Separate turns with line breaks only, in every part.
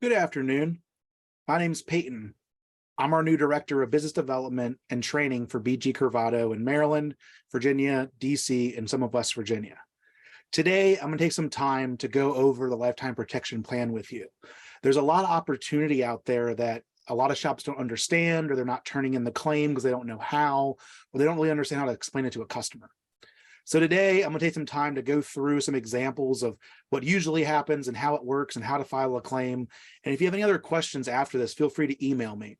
Good afternoon. My name's Peyton. I'm our new Director of Business Development and Training for BG Curvato in Maryland, Virginia, DC, and some of West Virginia. Today, I'm going to take some time to go over the lifetime protection plan with you. There's a lot of opportunity out there that a lot of shops don't understand, or they're not turning in the claim because they don't know how, or they don't really understand how to explain it to a customer. So today, I'm going to take some time to go through some examples of what usually happens and how it works and how to file a claim. And if you have any other questions after this, feel free to email me.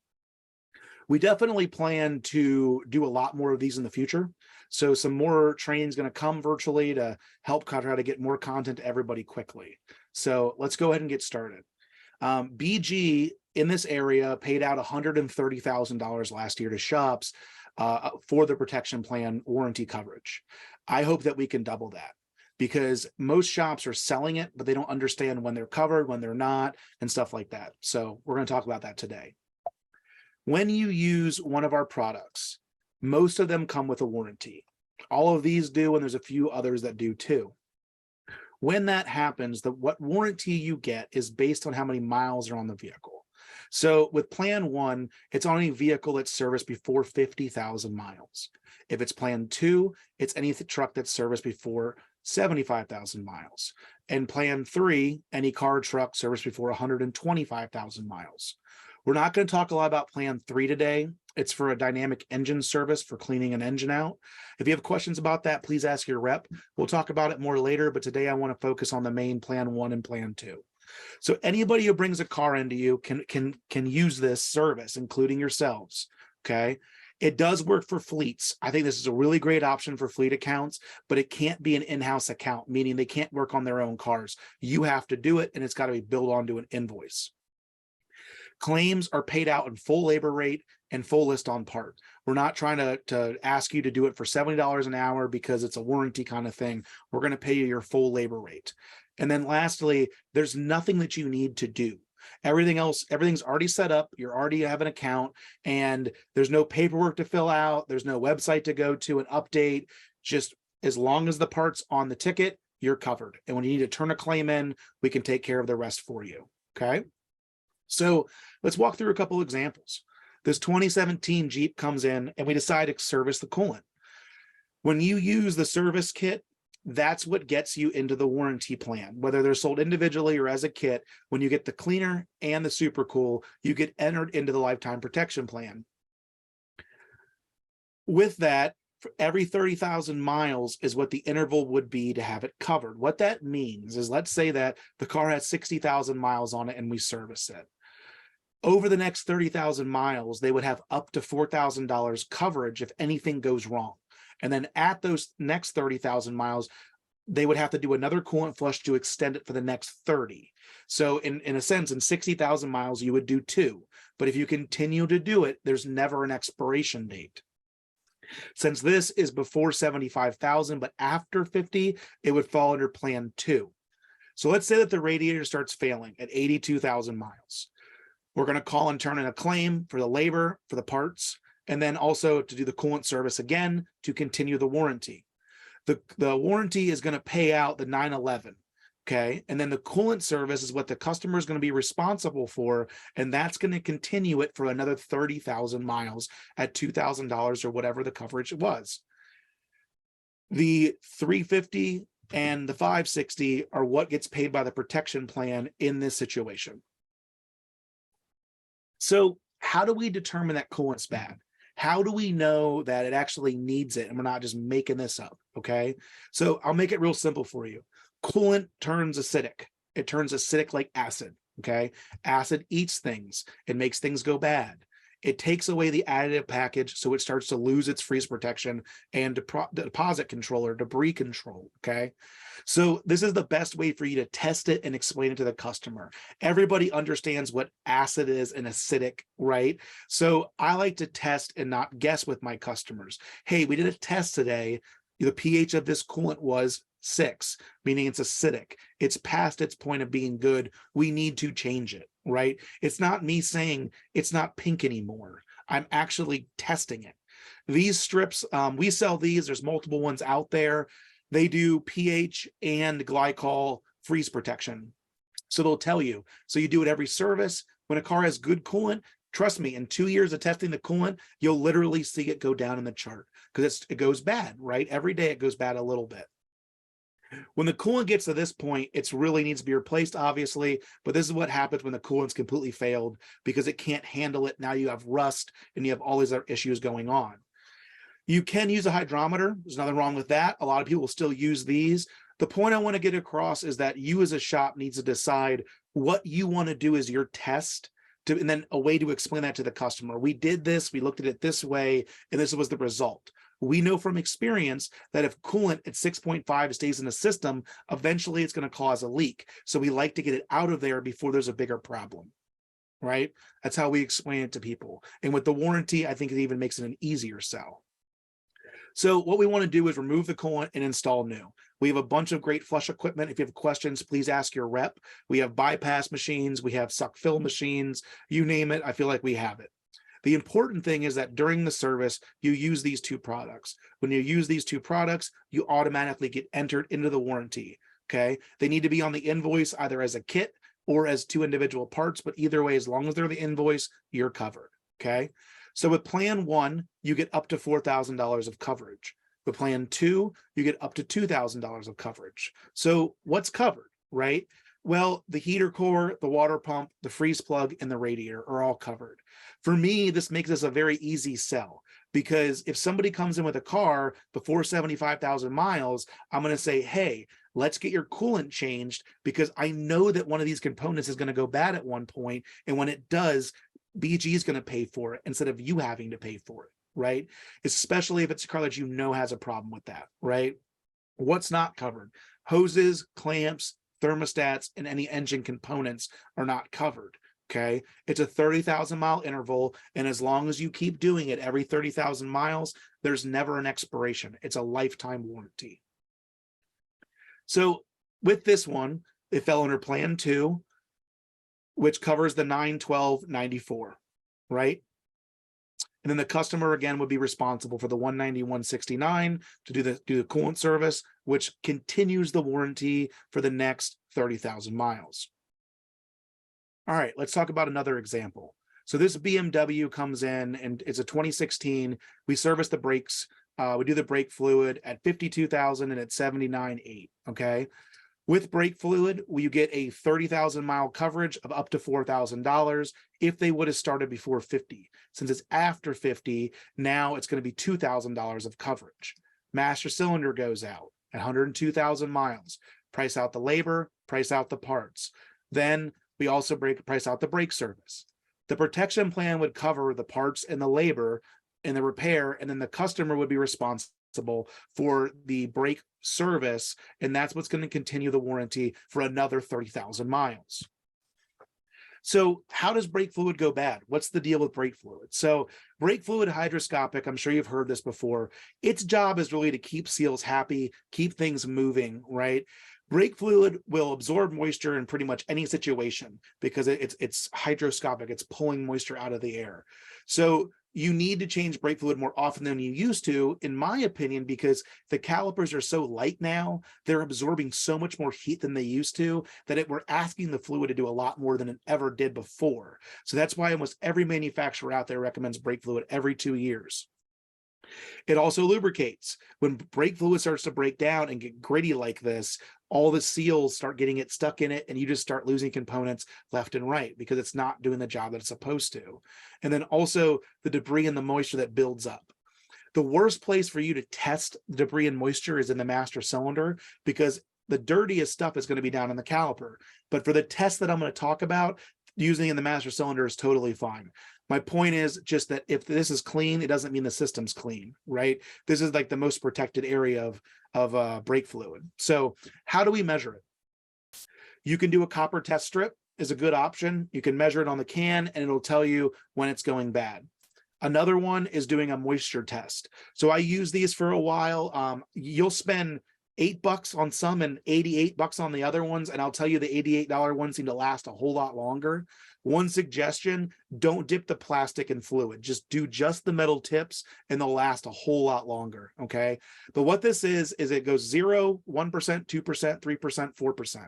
We definitely plan to do a lot more of these in the future. So some more training is going to come virtually to help try to get more content to everybody quickly. So let's go ahead and get started. BG in this area paid out $130,000 last year to shops for the protection plan warranty coverage. I hope that we can double that, because most shops are selling it, but they don't understand when they're covered, when they're not, and stuff like that. So we're going to talk about that today. When you use one of our products, most of them come with a warranty. All of these do, and there's a few others that do too. When that happens, what warranty you get is based on how many miles are on the vehicle. So with Plan 1, it's on any vehicle that's serviced before 50,000 miles. If it's Plan 2, it's any truck that's serviced before 75,000 miles. And Plan 3, any car or truck serviced before 125,000 miles. We're not going to talk a lot about Plan 3 today. It's for a dynamic engine service for cleaning an engine out. If you have questions about that, please ask your rep. We'll talk about it more later, but today I want to focus on the main Plan 1 and Plan 2. So anybody who brings a car into you can use this service, including yourselves, okay? It does work for fleets. I think this is a really great option for fleet accounts, but it can't be an in-house account, meaning they can't work on their own cars. You have to do it, and it's got to be billed onto an invoice. Claims are paid out in full labor rate and full list on part. We're not trying to ask you to do it for $70 an hour because it's a warranty kind of thing. We're going to pay you your full labor rate. And then lastly, there's nothing that you need to do. Everything's already set up. You already have an account, and there's no paperwork to fill out. There's no website to go to and update. Just as long as the part's on the ticket, you're covered. And when you need to turn a claim in, we can take care of the rest for you. Okay. So let's walk through a couple of examples. This 2017 Jeep comes in and we decide to service the coolant. When you use the service kit, that's what gets you into the warranty plan. Whether they're sold individually or as a kit, when you get the cleaner and the super cool, you get entered into the lifetime protection plan. With that, for every 30,000 miles is what the interval would be to have it covered. What that means is, let's say that the car has 60,000 miles on it and we service it. Over the next 30,000 miles, they would have up to $4,000 coverage if anything goes wrong. And then at those next 30,000 miles, they would have to do another coolant flush to extend it for the next 30. So in a sense, in 60,000 miles, you would do 2. But if you continue to do it, there's never an expiration date. Since this is before 75,000, but after 50, it would fall under Plan 2. So let's say that the radiator starts failing at 82,000 miles. We're going to call and turn in a claim for the labor, for the parts, and then also to do the coolant service again to continue the warranty. The warranty is going to pay out the 911, okay? And then the coolant service is what the customer is going to be responsible for, and that's going to continue it for another 30,000 miles at $2,000 or whatever the coverage was. The $350 and the $560 are what gets paid by the protection plan in this situation. So how do we determine that coolant's bad? How do we know that it actually needs it and we're not just making this up, okay? So I'll make it real simple for you. Coolant turns acidic. It turns acidic like acid, okay? Acid eats things. It makes things go bad. It takes away the additive package, so it starts to lose its freeze protection and deposit control or debris control, okay? So this is the best way for you to test it and explain it to the customer. Everybody understands what acid is and acidic, right? So I like to test and not guess with my customers. Hey, we did a test today. The pH of this coolant was 6, meaning it's acidic. It's past its point of being good. We need to change it, right? It's not me saying it's not pink anymore. I'm actually testing it. These strips, we sell these. There's multiple ones out there. They do pH and glycol freeze protection. So they'll tell you. So you do it every service. When a car has good coolant, trust me, in 2 years of testing the coolant, you'll literally see it go down in the chart because it goes bad, right? Every day it goes bad a little bit. When the coolant gets to this point, it really needs to be replaced, obviously, but this is what happens when the coolant's completely failed because it can't handle it. Now you have rust and you have all these other issues going on. You can use a hydrometer. There's nothing wrong with that. A lot of people still use these. The point I want to get across is that you as a shop needs to decide what you want to do as your test and then a way to explain that to the customer. We did this, we looked at it this way, and this was the result. We know from experience that if coolant at 6.5 stays in the system, eventually it's going to cause a leak. So we like to get it out of there before there's a bigger problem, right? That's how we explain it to people. And with the warranty, I think it even makes it an easier sell. So what we want to do is remove the coolant and install new. We have a bunch of great flush equipment. If you have questions, please ask your rep. We have bypass machines. We have suck fill machines. You name it, I feel like we have it. The important thing is that during the service, you use these two products. When you use these two products, you automatically get entered into the warranty, okay? They need to be on the invoice either as a kit or as two individual parts, but either way, as long as they're the invoice, you're covered, okay? So with plan 1, you get up to $4,000 of coverage. With plan 2, you get up to $2,000 of coverage. So what's covered, right? Well, the heater core, the water pump, the freeze plug, and the radiator are all covered. For me, this makes this a very easy sell because if somebody comes in with a car before 75,000 miles, I'm going to say, hey, let's get your coolant changed because I know that one of these components is going to go bad at one point, and when it does, BG is going to pay for it instead of you having to pay for it, right? Especially if it's a car that you know has a problem with that, right? What's not covered? Hoses, clamps, thermostats, and any engine components are not covered, okay? It's a 30,000 mile interval, and as long as you keep doing it every 30,000 miles, there's never an expiration. It's a lifetime warranty. So with this one, it fell under plan 2, which covers the 91294, right? And then the customer again would be responsible for the 19169 to do the coolant service, which continues the warranty for the next 30,000 miles. All right, let's talk about another example. So this BMW comes in and it's a 2016. We service the brakes. We do the brake fluid at 52,000 and at 79.8. Okay. With brake fluid, you get a 30,000 mile coverage of up to $4,000 if they would have started before 50. Since it's after 50, now it's going to be $2,000 of coverage. Master cylinder goes out at 102,000 miles. Price out the labor, price out the parts. Then we also price out the brake service. The protection plan would cover the parts and the labor and the repair, and then the customer would be responsible for the brake service, and that's what's going to continue the warranty for another 30,000 miles. So how does brake fluid go bad? What's the deal with brake fluid? So brake fluid hydroscopic, I'm sure you've heard this before. Its job is really to keep seals happy, keep things moving, right? Brake fluid will absorb moisture in pretty much any situation because it's hydroscopic, it's pulling moisture out of the air. So you need to change brake fluid more often than you used to, in my opinion, because the calipers are so light now, they're absorbing so much more heat than they used to, that we're asking the fluid to do a lot more than it ever did before. So that's why almost every manufacturer out there recommends brake fluid every 2 years. It also lubricates. When brake fluid starts to break down and get gritty like this, all the seals start getting it stuck in it, and you just start losing components left and right because it's not doing the job that it's supposed to. And then also the debris and the moisture that builds up. The worst place for you to test the debris and moisture is in the master cylinder, because the dirtiest stuff is going to be down in the caliper. But for the test that I'm going to talk about, using in the master cylinder is totally fine. My point is just that if this is clean, it doesn't mean the system's clean, right? This is like the most protected area of brake fluid. So how do we measure it? You can do a copper test strip is a good option. You can measure it on the can and it'll tell you when it's going bad. Another one is doing a moisture test. So I use these for a while. You'll spend $8 on some and $88 on the other ones. And I'll tell you, the $88 ones seem to last a whole lot longer. One suggestion, don't dip the plastic in fluid. Just do just the metal tips and they'll last a whole lot longer, okay? But what this is it goes 0, 1%, 2%, 3%, 4%.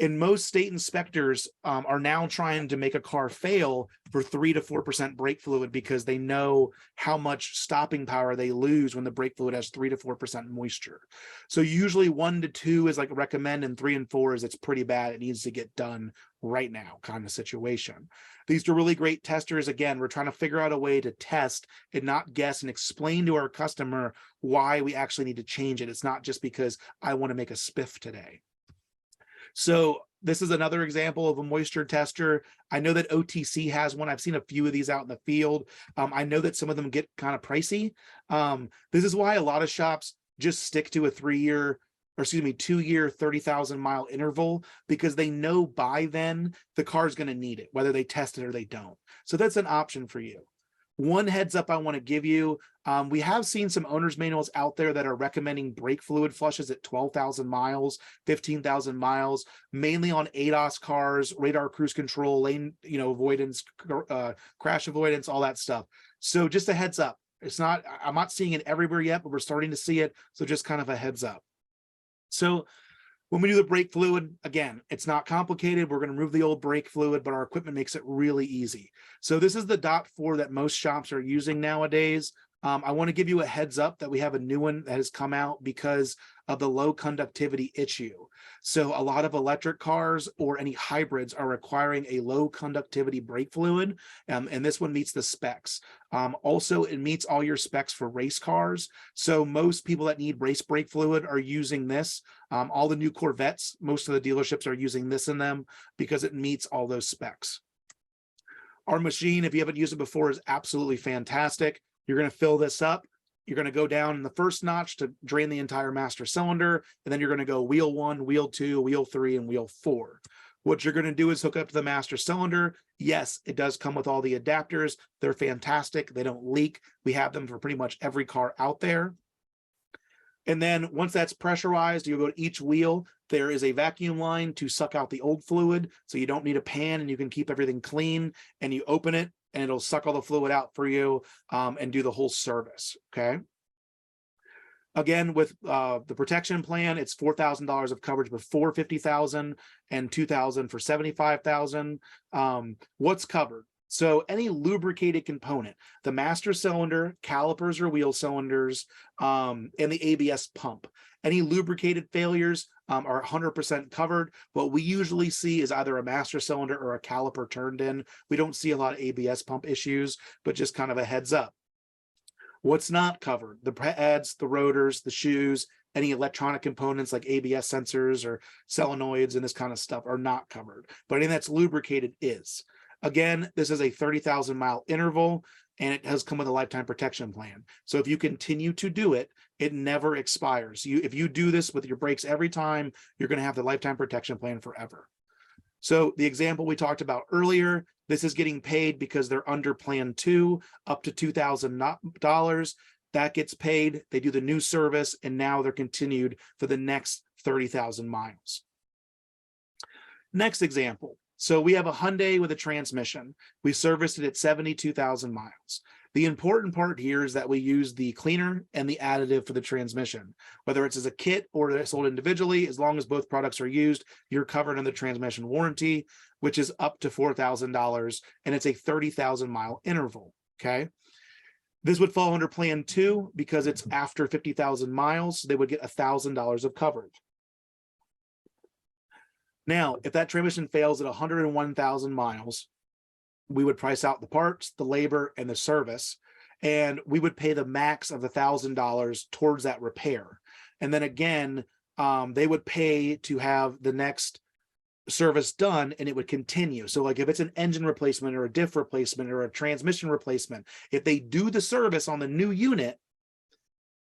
And most state inspectors are now trying to make a car fail for 3 to 4% brake fluid because they know how much stopping power they lose when the brake fluid has 3 to 4% moisture. So usually 1 to 2 is like recommend, and 3 and 4 is it's pretty bad. It needs to get done right now kind of situation. These are really great testers. Again, we're trying to figure out a way to test and not guess and explain to our customer why we actually need to change it. It's not just because I want to make a spiff today. So this is another example of a moisture tester. I know that OTC has one. I've seen a few of these out in the field. I know that some of them get kind of pricey. This is why a lot of shops just stick to a 2-year, 30,000 mile interval, because they know by then the car's going to need it, whether they test it or they don't. So that's an option for you. One heads up I want to give you, we have seen some owner's manuals out there that are recommending brake fluid flushes at 12,000 miles, 15,000 miles, mainly on ADAS cars, radar cruise control, lane, avoidance, crash avoidance, all that stuff. So just a heads up. I'm not seeing it everywhere yet, but we're starting to see it. So just kind of a heads up. So when we do the brake fluid, again, it's not complicated. We're going to remove the old brake fluid, but our equipment makes it really easy. So this is the DOT4 that most shops are using nowadays. I want to give you a heads up that we have a new one that has come out because of the low conductivity issue. So a lot of electric cars or any hybrids are requiring a low conductivity brake fluid, and this one meets the specs. Also, it meets all your specs for race cars. So most people that need race brake fluid are using this. All the new Corvettes, most of the dealerships are using this in them because it meets all those specs. Our machine, if you haven't used it before, is absolutely fantastic. You're going to fill this up. You're going to go down in the first notch to drain the entire master cylinder, and then you're going to go wheel 1, wheel 2, wheel 3, and wheel 4. What you're going to do is hook up to the master cylinder. Yes, it does come with all the adapters. They're fantastic. They don't leak. We have them for pretty much every car out there. And then once that's pressurized, you go to each wheel. There is a vacuum line to suck out the old fluid, so you don't need a pan and you can keep everything clean. And you open it, and it'll suck all the fluid out for you and do the whole service, okay? Again, with the protection plan, it's $4,000 of coverage before $50,000 and $2,000 for $75,000. What's covered? So any lubricated component, the master cylinder, calipers or wheel cylinders, and the ABS pump. Any lubricated failures are 100% covered. What we usually see is either a master cylinder or a caliper turned in. We don't see a lot of ABS pump issues, but just kind of a heads up. What's not covered? The pads, the rotors, the shoes, any electronic components like ABS sensors or solenoids and this kind of stuff are not covered. But anything that's lubricated is. Again, this is a 30,000 mile interval, and it has come with a lifetime protection plan. So if you continue to do it, it never expires. If you do this with your brakes every time, you're going to have the lifetime protection plan forever. So the example we talked about earlier, this is getting paid because they're under plan 2, up to $2,000. That gets paid. They do the new service, and now they're continued for the next 30,000 miles. Next example. So we have a Hyundai with a transmission. We serviced it at 72,000 miles. The important part here is that we use the cleaner and the additive for the transmission. Whether it's as a kit or sold individually, as long as both products are used, you're covered in the transmission warranty, which is up to $4,000, and it's a 30,000 mile interval, okay? This would fall under Plan 2 because it's after 50,000 miles, so they would get $1,000 of coverage. Now, if that transmission fails at 101,000 miles, we would price out the parts, the labor, and the service, and we would pay the max of the $1,000 towards that repair. And then again, they would pay to have the next service done, and it would continue. So like if it's an engine replacement or a diff replacement or a transmission replacement, if they do the service on the new unit,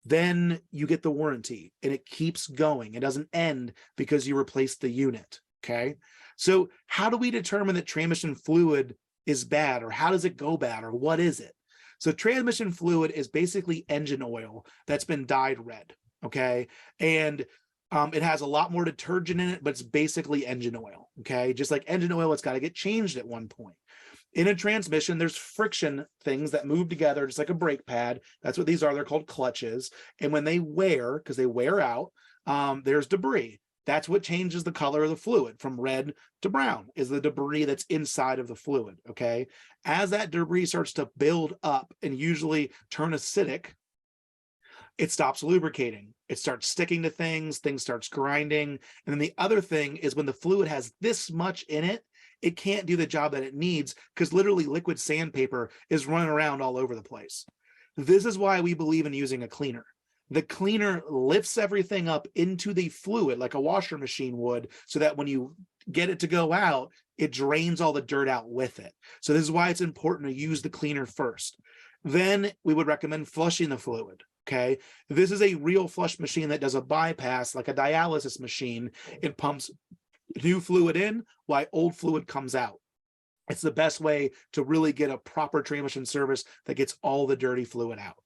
then you get the warranty, and it keeps going. It doesn't end because you replace the unit. Okay, so how do we determine that transmission fluid is bad, or how does it go bad, or what is it? So transmission fluid is basically engine oil that's been dyed red, okay? And it has a lot more detergent in it, but it's basically engine oil, okay? Just like engine oil, it's got to get changed at one point. In a transmission, there's friction things that move together, just like a brake pad. That's what these are. They're called clutches. And when they wear, because they wear out, there's debris. That's what changes the color of the fluid from red to brown, is the debris that's inside of the fluid, okay? As that debris starts to build up and usually turn acidic, it stops lubricating. It starts sticking to things starts grinding. And then the other thing is when the fluid has this much in it, it can't do the job that it needs because literally liquid sandpaper is running around all over the place. This is why we believe in using a cleaner. The cleaner lifts everything up into the fluid like a washer machine would, so that when you get it to go out, it drains all the dirt out with it. So this is why it's important to use the cleaner first. Then we would recommend flushing the fluid. Okay, this is a real flush machine that does a bypass like a dialysis machine. It pumps new fluid in while old fluid comes out. It's the best way to really get a proper transmission service that gets all the dirty fluid out.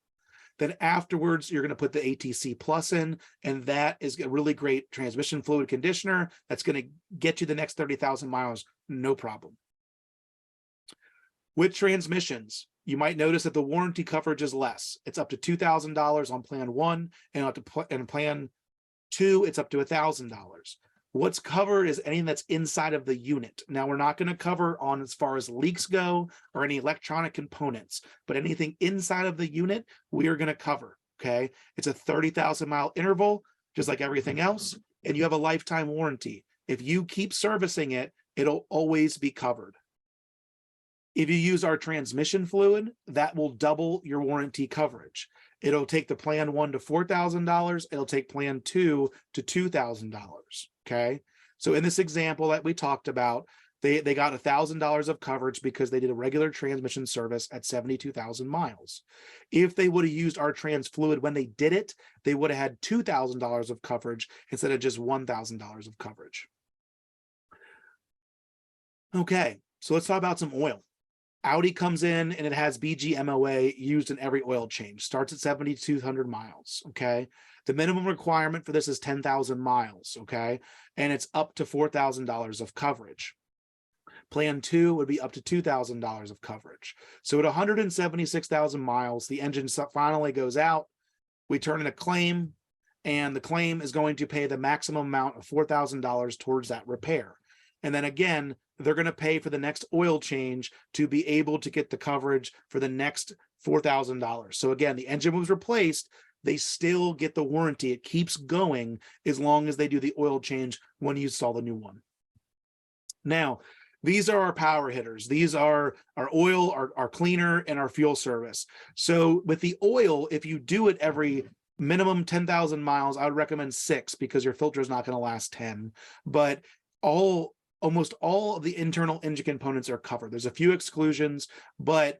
Then afterwards, you're going to put the ATC Plus in, and that is a really great transmission fluid conditioner that's going to get you the next 30,000 miles, no problem. With transmissions, you might notice that the warranty coverage is less. It's up to $2,000 on plan 1, and plan 2, it's up to $1,000. What's covered is anything that's inside of the unit. Now, we're not going to cover on as far as leaks go or any electronic components, but anything inside of the unit, we are going to cover, okay? It's a 30,000 mile interval, just like everything else, and you have a lifetime warranty. If you keep servicing it, it'll always be covered. If you use our transmission fluid, that will double your warranty coverage. It'll take the plan 1 to $4,000. It'll take plan 2 to $2,000. Okay. So in this example that we talked about, they got $1,000 of coverage because they did a regular transmission service at 72,000 miles. If they would have used our trans fluid when they did it, they would have had $2,000 of coverage instead of just $1,000 of coverage. Okay. So let's talk about some oil. Audi comes in and it has BG MOA used in every oil change. Starts at 7,200 miles, okay? The minimum requirement for this is 10,000 miles, okay? And it's up to $4,000 of coverage. Plan 2 would be up to $2,000 of coverage. So at 176,000 miles, the engine finally goes out. We turn in a claim, and the claim is going to pay the maximum amount of $4,000 towards that repair. And then again, they're going to pay for the next oil change to be able to get the coverage for the next $4,000. So again, the engine was replaced. They still get the warranty. It keeps going as long as they do the oil change when you install the new one. Now, these are our power hitters. These are our oil, our cleaner, and our fuel service. So with the oil, if you do it every minimum 10,000 miles, I would recommend 6 because your filter is not going to last 10. But almost all of the internal engine components are covered. There's a few exclusions, but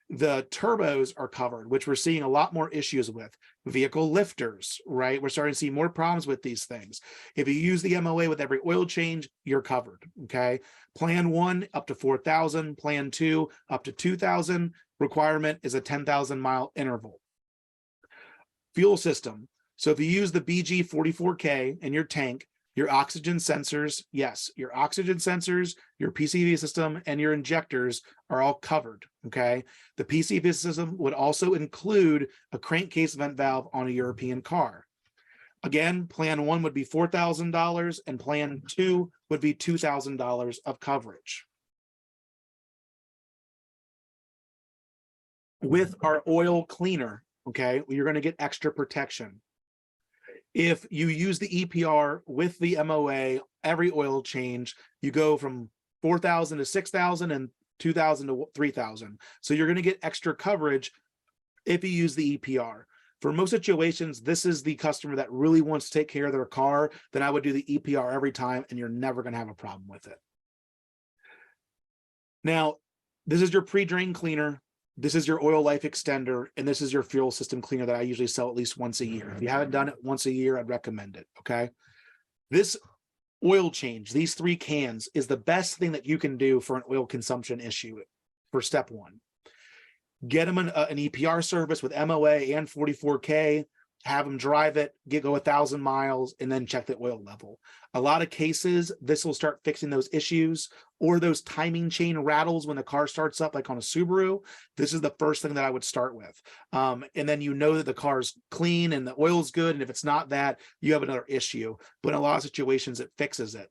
the turbos are covered, which we're seeing a lot more issues with. Vehicle lifters, right? We're starting to see more problems with these things. If you use the MOA with every oil change, you're covered, okay? Plan 1 up to 4,000, plan 2 up to 2,000. Requirement is a 10,000 mile interval. Fuel system. So if you use the BG 44K in your tank, your oxygen sensors, yes, your oxygen sensors, your PCV system, and your injectors are all covered, okay? The PCV system would also include a crankcase vent valve on a European car. Again, plan 1 would be $4,000 and plan 2 would be $2,000 of coverage. With our oil cleaner, okay, you're going to get extra protection. If you use the EPR with the MOA, every oil change, you go from 4,000 to 6,000 and 2,000 to 3,000. So you're going to get extra coverage if you use the EPR. For most situations, this is the customer that really wants to take care of their car, then I would do the EPR every time, and you're never going to have a problem with it. Now, this is your pre-drain cleaner. This is your oil life extender, and this is your fuel system cleaner that I usually sell at least once a year. If you haven't done it once a year, I'd recommend it, okay? This oil change, these 3 cans, is the best thing that you can do for an oil consumption issue for step 1. Get them an EPR service with MOA and 44K. have them drive it, go 1,000 miles, and then check the oil level. A lot of cases, this will start fixing those issues or those timing chain rattles when the car starts up, like on a Subaru. This is the first thing that I would start with. And then you know that the car's clean and the oil's good. And if it's not that, you have another issue. But in a lot of situations, it fixes it.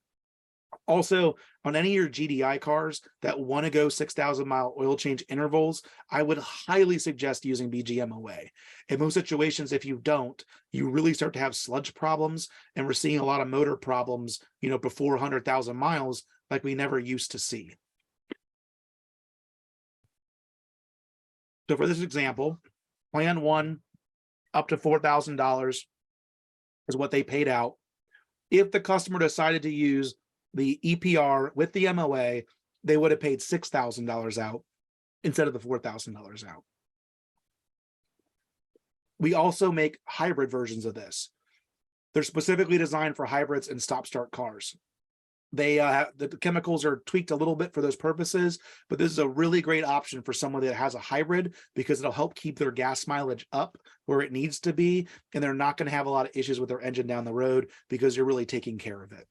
Also, on any of your GDI cars that want to go 6,000 mile oil change intervals, I would highly suggest using BGMOA. In most situations, if you don't, you really start to have sludge problems, and we're seeing a lot of motor problems, before 100,000 miles, like we never used to see. So for this example, plan 1, up to $4,000 is what they paid out. If the customer decided to use the EPR with the MOA, they would have paid $6,000 out instead of the $4,000 out. We also make hybrid versions of this. They're specifically designed for hybrids and stop-start cars. The chemicals are tweaked a little bit for those purposes, but this is a really great option for someone that has a hybrid because it'll help keep their gas mileage up where it needs to be, and they're not going to have a lot of issues with their engine down the road because you're really taking care of it.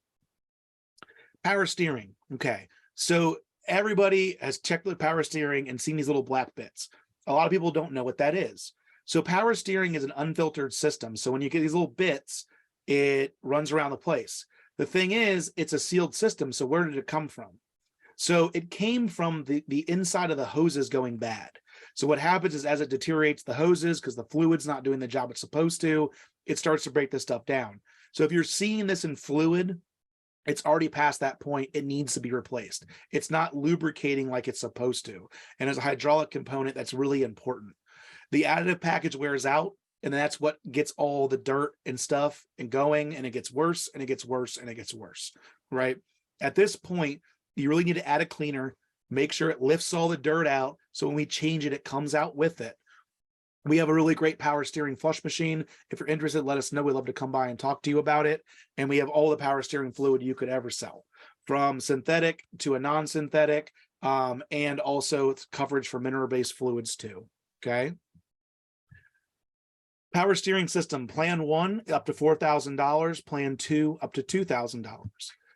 Power steering. Okay, so everybody has checked the power steering and seen these little black bits. A lot of people don't know what that is. So power steering is an unfiltered system. So when you get these little bits, it runs around the place. The thing is, it's a sealed system. So where did it come from? So it came from the inside of the hoses going bad. So what happens is as it deteriorates the hoses, because the fluid's not doing the job it's supposed to, it starts to break this stuff down. So if you're seeing this in fluid, it's already past that point. It needs to be replaced. It's not lubricating like it's supposed to. And as a hydraulic component, that's really important. The additive package wears out, and that's what gets all the dirt and stuff and going, and it gets worse and it gets worse and it gets worse, right? At this point, you really need to add a cleaner, make sure it lifts all the dirt out. So when we change it, it comes out with it. We have a really great power steering flush machine. If you're interested, let us know. We'd love to come by and talk to you about it. And we have all the power steering fluid you could ever sell, from synthetic to a non-synthetic, and also coverage for mineral-based fluids too, okay? Power steering system, plan 1, up to $4,000, plan 2, up to $2,000.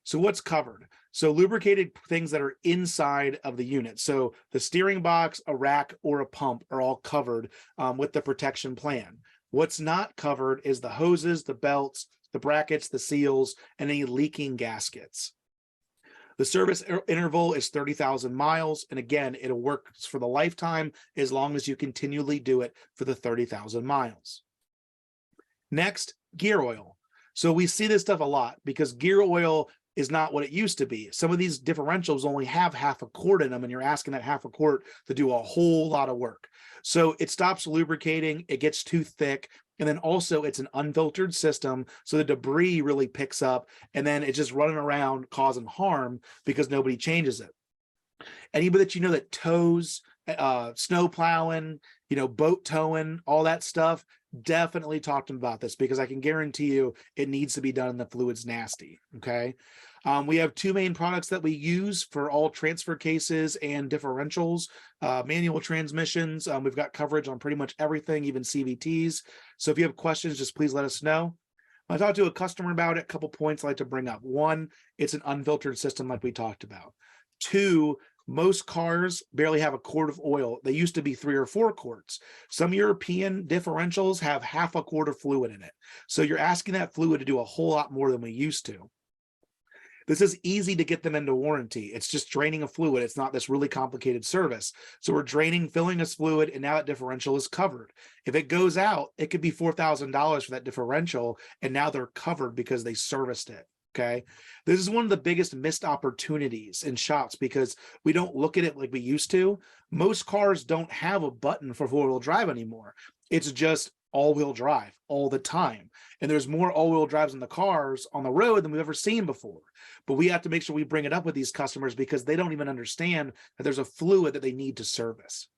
So what's covered? So lubricated things that are inside of the unit. So the steering box, a rack, or a pump are all covered with the protection plan. What's not covered is the hoses, the belts, the brackets, the seals, and any leaking gaskets. The service interval is 30,000 miles. And again, it'll work for the lifetime as long as you continually do it for the 30,000 miles. Next, gear oil. So we see this stuff a lot because gear oil is not what it used to be. Some of these differentials only have half a quart in them, and you're asking that half a quart to do a whole lot of work. So it stops lubricating, it gets too thick, and then also it's an unfiltered system, so the debris really picks up, and then it's just running around causing harm because nobody changes it. Anybody that that tows, snow plowing, boat towing, all that stuff, definitely talk to them about this because I can guarantee you it needs to be done and the fluid's nasty, okay? We have 2 main products that we use for all transfer cases and differentials, manual transmissions. We've got coverage on pretty much everything, even CVTs. So if you have questions, just please let us know. When I talked to a customer about it, a couple points I like to bring up. 1, it's an unfiltered system like we talked about. 2, most cars barely have a quart of oil. They used to be 3 or 4 quarts. Some European differentials have half a quart of fluid in it. So you're asking that fluid to do a whole lot more than we used to. This is easy to get them into warranty. It's just draining a fluid. It's not this really complicated service. So we're draining, filling this fluid, and now that differential is covered. If it goes out, it could be $4,000 for that differential, and now they're covered because they serviced it. Okay, this is one of the biggest missed opportunities in shops because we don't look at it like we used to. Most cars don't have a button for 4-wheel drive anymore. It's just all-wheel drive all the time. And there's more all-wheel drives in the cars on the road than we've ever seen before. But we have to make sure we bring it up with these customers because they don't even understand that there's a fluid that they need to service.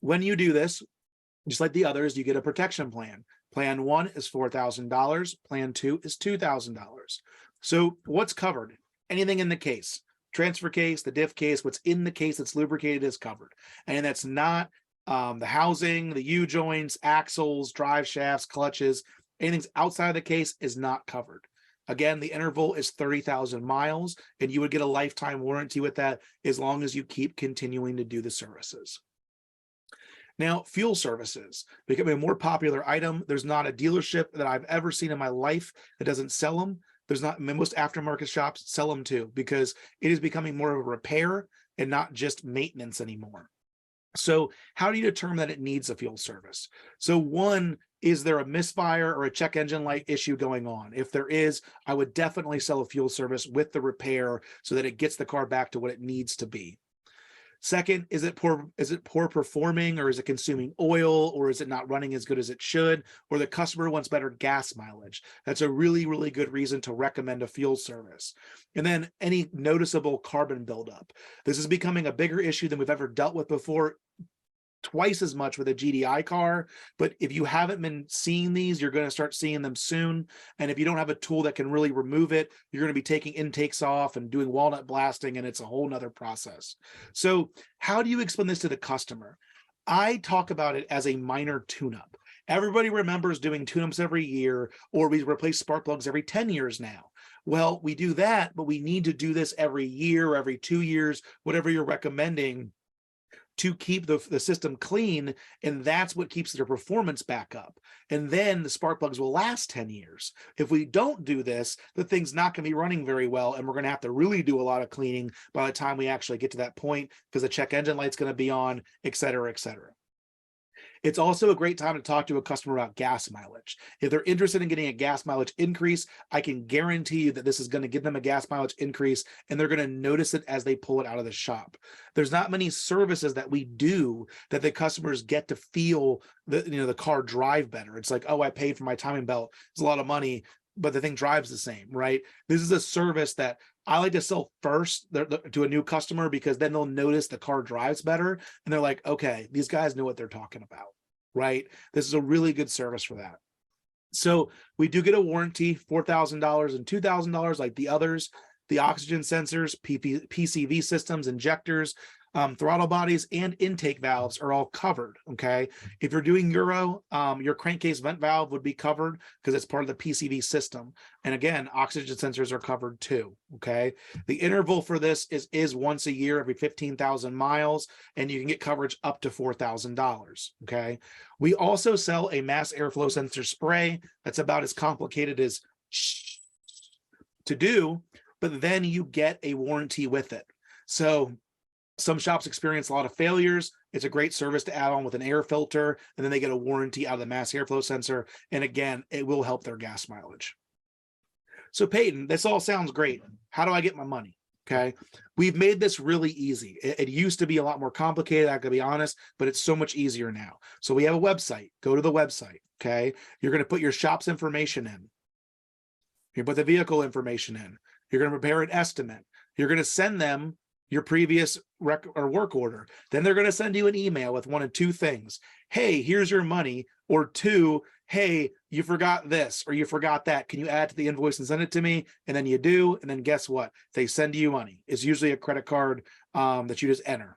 When you do this, just like the others, you get a protection plan. Plan 1 is $4,000. Plan 2 is $2,000. So what's covered? Anything in the case, transfer case, the diff case, what's in the case that's lubricated is covered. And that's not The housing, the U-joints, axles, drive shafts, clutches, anything outside of the case is not covered. Again, the interval is 30,000 miles, and you would get a lifetime warranty with that as long as you keep continuing to do the services. Now, fuel services becoming a more popular item. There's not a dealership that I've ever seen in my life that doesn't sell them. There's not, most aftermarket shops sell them too, because it is becoming more of a repair and not just maintenance anymore. So how do you determine that it needs a fuel service? So one, is there a misfire or a check engine light issue going on? If there is, I would definitely sell a fuel service with the repair so that it gets the car back to what it needs to be. Second, is it poor performing, or is it consuming oil, or is it not running as good as it should, or the customer wants better gas mileage? That's a really, really good reason to recommend a fuel service. And then any noticeable carbon buildup. This is becoming a bigger issue than we've ever dealt with before, twice as much with a GDI car. But if you haven't been seeing these, you're going to start seeing them soon. And if you don't have a tool that can really remove it, you're going to be taking intakes off and doing walnut blasting, and it's a whole nother process. So how do you explain this to the customer? I talk about it as a minor tune-up. Everybody remembers doing tune-ups every year, or we replace spark plugs every 10 years now. Well, we do that, but we need to do this every year, every 2 years, whatever you're recommending, to keep the system clean, and that's what keeps their performance back up. And then the spark plugs will last 10 years. If we don't do this, the thing's not going to be running very well, and we're going to have to really do a lot of cleaning by the time we actually get to that point, because the check engine light's going to be on, et cetera, et cetera. It's also a great time to talk to a customer about gas mileage. If they're interested in getting a gas mileage increase, I can guarantee you that this is going to give them a gas mileage increase, and they're going to notice it as they pull it out of the shop. There's not many services that we do that the customers get to feel the car drive better. It's like, oh, I paid for my timing belt. It's a lot of money, but the thing drives the same, right? This is a service that I like to sell first to a new customer, because then they'll notice the car drives better, and they're like, okay, these guys know what they're talking about, right? This is a really good service for that. So we do get a warranty, $4,000 and $2,000 like the others. The oxygen sensors, PCV systems, injectors, throttle bodies, and intake valves are all covered, okay? If you're doing Euro, your crankcase vent valve would be covered because it's part of the PCV system. And again, oxygen sensors are covered too, okay? The interval for this is once a year, every 15,000 miles, and you can get coverage up to $4,000, okay? We also sell a mass airflow sensor spray that's about as complicated as to do, but then you get a warranty with it. So some shops experience a lot of failures. It's a great service to add on with an air filter, and then they get a warranty out of the mass airflow sensor. And again, it will help their gas mileage. So Peyton, this all sounds great. How do I get my money? Okay. We've made this really easy. It used to be a lot more complicated, I gotta be honest, but it's so much easier now. So we have a website. Go to the website. Okay. You're going to put your shop's information in. You put the vehicle information in. You're going to prepare an estimate. You're going to send them your previous work order. Then they're going to send you an email with one of two things. Hey, here's your money. Or two, hey, you forgot this or you forgot that. Can you add to the invoice and send it to me? And then you do. And then guess what? They send you money. It's usually a credit card that you just enter.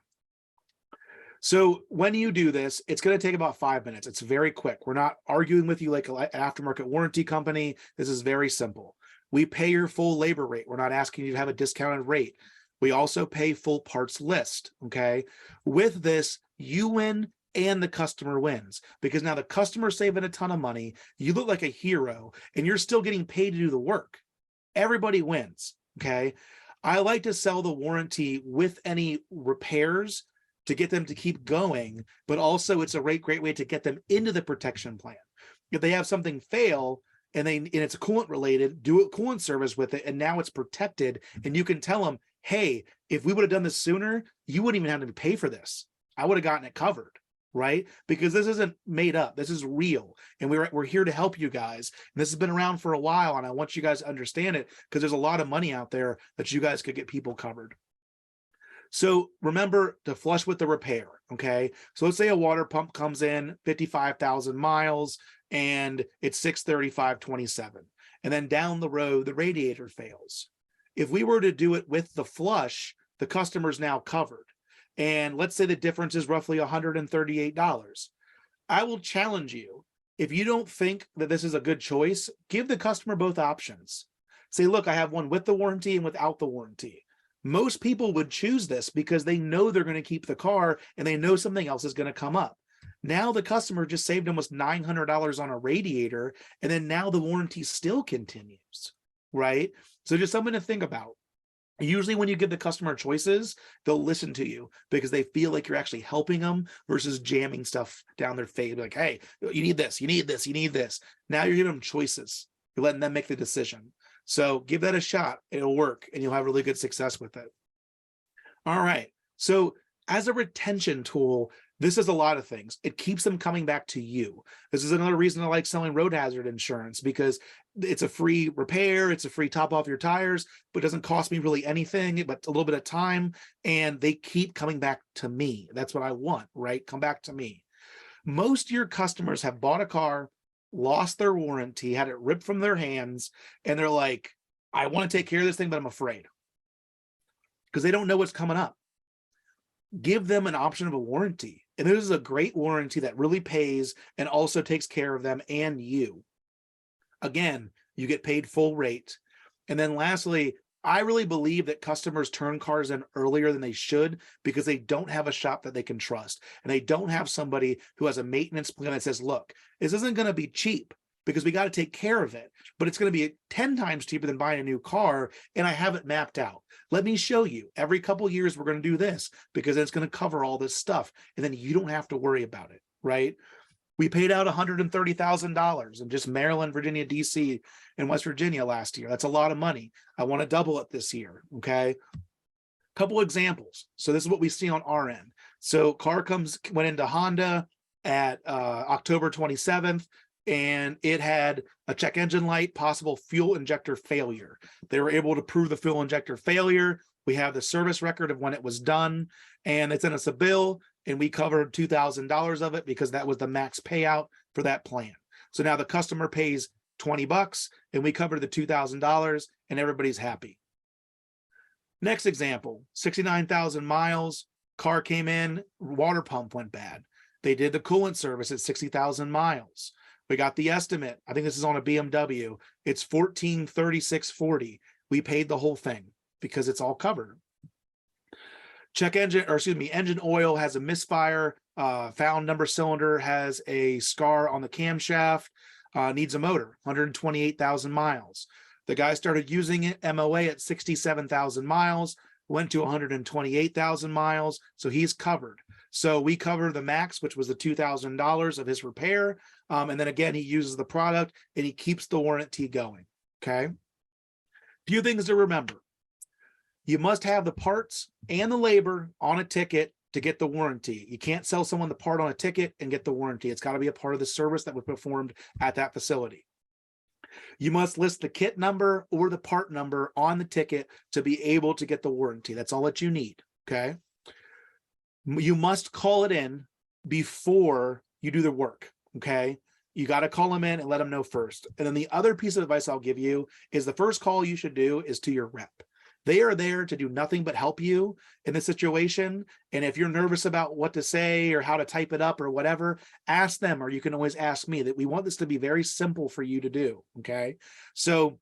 So when you do this, it's going to take about 5 minutes. It's very quick. We're not arguing with you like an aftermarket warranty company. This is very simple. We pay your full labor rate. We're not asking you to have a discounted rate. We also pay full parts list, okay? With this, you win and the customer wins, because now the customer's saving a ton of money. You look like a hero, and you're still getting paid to do the work. Everybody wins, okay? I like to sell the warranty with any repairs to get them to keep going, but also it's a great way to get them into the protection plan. If they have something fail, and it's coolant related, do a coolant service with it, and now it's protected, and you can tell them, hey, if we would have done this sooner, you wouldn't even have to pay for this. I would have gotten it covered, right? Because this isn't made up. This is real, and we're here to help you guys. And this has been around for a while, and I want you guys to understand it, because there's a lot of money out there that you guys could get people covered. So remember to flush with the repair, okay? So let's say a water pump comes in 55,000 miles, and it's 635.27. And then down the road, the radiator fails. If we were to do it with the flush, the customer's now covered. and let's say the difference is roughly $138. I will challenge you. If you don't think that this is a good choice, give the customer both options. Say, look, I have one with the warranty and without the warranty. Most people would choose this because they know they're going to keep the car and they know something else is going to come up. Now the customer just saved almost $900 on a radiator, and then now the warranty still continues, right? So just something to think about. Usually when you give the customer choices, they'll listen to you because they feel like you're actually helping them versus jamming stuff down their face. Like, hey, you need this, you need this, you need this. Now you're giving them choices. You're letting them make the decision. So give that a shot. It'll work and you'll have really good success with it. All right. So as a retention tool, this is a lot of things. It keeps them coming back to you. This is another reason I like selling road hazard insurance, because it's a free repair, it's a free top off your tires, but it doesn't cost me really anything, but a little bit of time, and they keep coming back to me. That's what I want, right? Come back to me. Most of your customers have bought a car, lost their warranty, had it ripped from their hands, and they're like, I want to take care of this thing, but I'm afraid, because they don't know what's coming up. Give them an option of a warranty. And this is a great warranty that really pays and also takes care of them and you. Again, you get paid full rate. And then lastly, I really believe that customers turn cars in earlier than they should because they don't have a shop that they can trust. And they don't have somebody who has a maintenance plan that says, look, this isn't going to be cheap because we got to take care of it, but it's going to be 10 times cheaper than buying a new car. And I have it mapped out. Let me show you. Every couple of years, we're going to do this because it's going to cover all this stuff. And then you don't have to worry about it, right? We paid out $130,000 in just Maryland, Virginia, DC, and West Virginia last year. That's a lot of money. I want to double it this year, okay? Couple examples. So this is what we see on our end. So car went into Honda at October 27th. And it had a check engine light, possible fuel injector failure. They were able to prove the fuel injector failure. We have the service record of when it was done, and they sent us a bill, and we covered $2,000 of it because that was the max payout for that plan. So now the customer pays $20 and we covered the $2,000 and everybody's happy. Next example, 69,000 miles, car came in, water pump went bad. They did the coolant service at 60,000 miles. We got the estimate. I think this is on a BMW. It's $1,436.40. We paid the whole thing because it's all covered. Engine oil has a misfire. Found number cylinder has a scar on the camshaft. Needs a motor. 128,000 miles. The guy started using it MOA at 67,000 miles. Went to 128,000 miles. So he's covered. So we cover the max, which was the $2,000 of his repair. And then again, he uses the product and he keeps the warranty going. Okay. Few things to remember. You must have the parts and the labor on a ticket to get the warranty. You can't sell someone the part on a ticket and get the warranty. It's got to be a part of the service that was performed at that facility. You must list the kit number or the part number on the ticket to be able to get the warranty. That's all that you need. Okay. You must call it in before you do the work. Okay. You got to call them in and let them know first. And then the other piece of advice I'll give you is the first call you should do is to your rep. They are there to do nothing but help you in the situation. And if you're nervous about what to say or how to type it up or whatever, ask them, or you can always ask me. That we want this to be very simple for you to do. Okay. So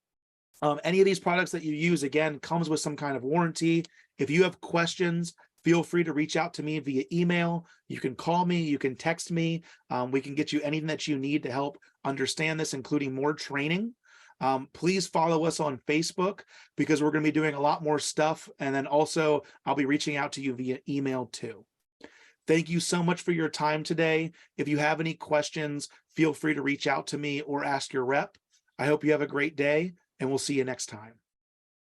any of these products that you use, again, comes with some kind of warranty. If you have questions, feel free to reach out to me via email. You can call me, you can text me. We can get you anything that you need to help understand this, including more training. Please follow us on Facebook because we're going to be doing a lot more stuff. And then also I'll be reaching out to you via email too. Thank you so much for your time today. If you have any questions, feel free to reach out to me or ask your rep. I hope you have a great day and we'll see you next time.